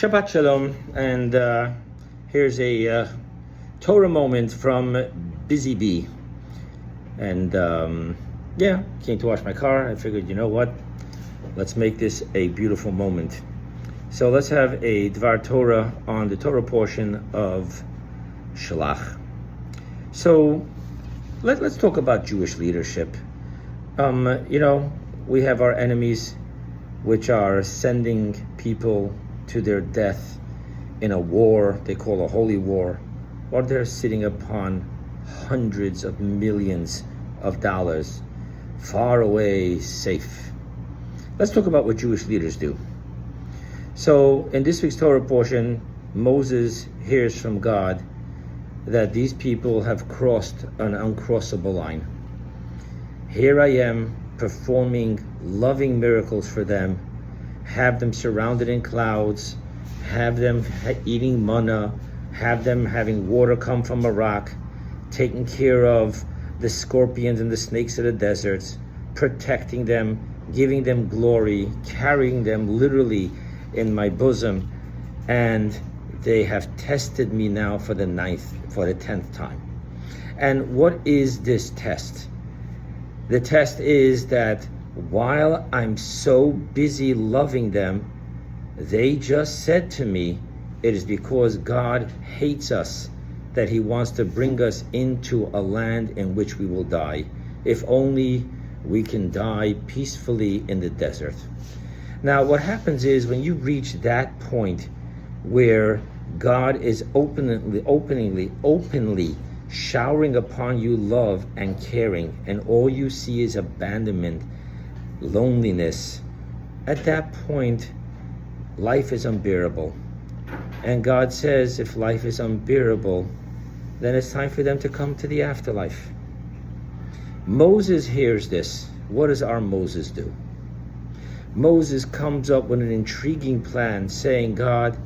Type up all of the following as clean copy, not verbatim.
Shabbat Shalom, and here's a Torah moment from Busy Bee. And came to wash my car. I figured, you know what? Let's make this a beautiful moment. So let's have a Dvar Torah on the Torah portion of Shelach. So let's talk about Jewish leadership. We have our enemies, which are sending people to their death in a war they call a holy war, or they're sitting upon hundreds of millions of dollars far away, safe. Let's talk about what Jewish leaders do. So in this week's Torah portion, Moses hears from God that these people have crossed an uncrossable line. Here I am performing loving miracles for them, have them surrounded in clouds, have them eating manna, have them having water come from a rock, taking care of the scorpions and the snakes of the deserts, protecting them, giving them glory, carrying them literally in my bosom, and they have tested me now for the 10th time. And what is this test? The test is that while I'm so busy loving them, they just said to me, it is because God hates us that he wants to bring us into a land in which we will die. If only we can die peacefully in the desert. Now, what happens is when you reach that point where God is openly showering upon you love and caring, and all you see is abandonment, loneliness, at that point, life is unbearable. And God says, if life is unbearable, then it's time for them to come to the afterlife. Moses hears this. What does our Moses do? Moses comes up with an intriguing plan saying, God,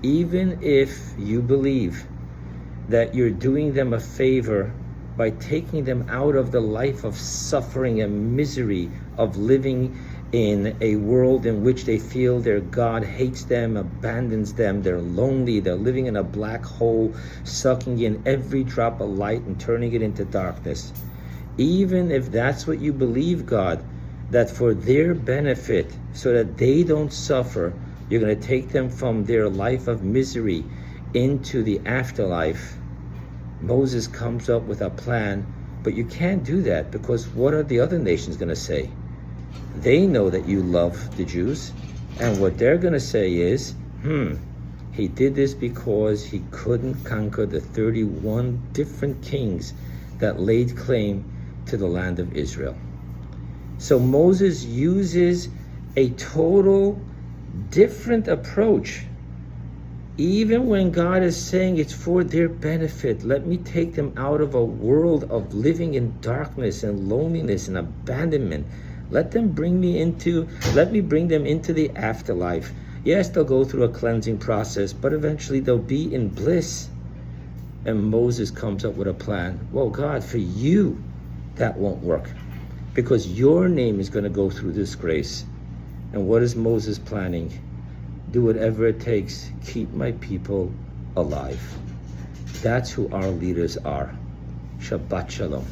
even if you believe that you're doing them a favor by taking them out of the life of suffering and misery of living in a world in which they feel their God hates them, abandons them, they're lonely, they're living in a black hole, sucking in every drop of light and turning it into darkness. Even if that's what you believe, God, that for their benefit, so that they don't suffer, you're going to take them from their life of misery into the afterlife. Moses comes up with a plan, but you can't do that because what are the other nations going to say? They know that you love the Jews, and what they're going to say is, he did this because he couldn't conquer the 31 different kings that laid claim to the land of Israel. So Moses uses a total different approach. Even when God is saying it's for their benefit, let me take them out of a world of living in darkness and loneliness and abandonment. Let me bring them into the afterlife. Yes, they'll go through a cleansing process, but eventually they'll be in bliss. And Moses comes up with a plan. Well, God, for you, that won't work because your name is going to go through disgrace. And what is Moses planning? Do whatever it takes. Keep my people alive. That's who our leaders are. Shabbat Shalom.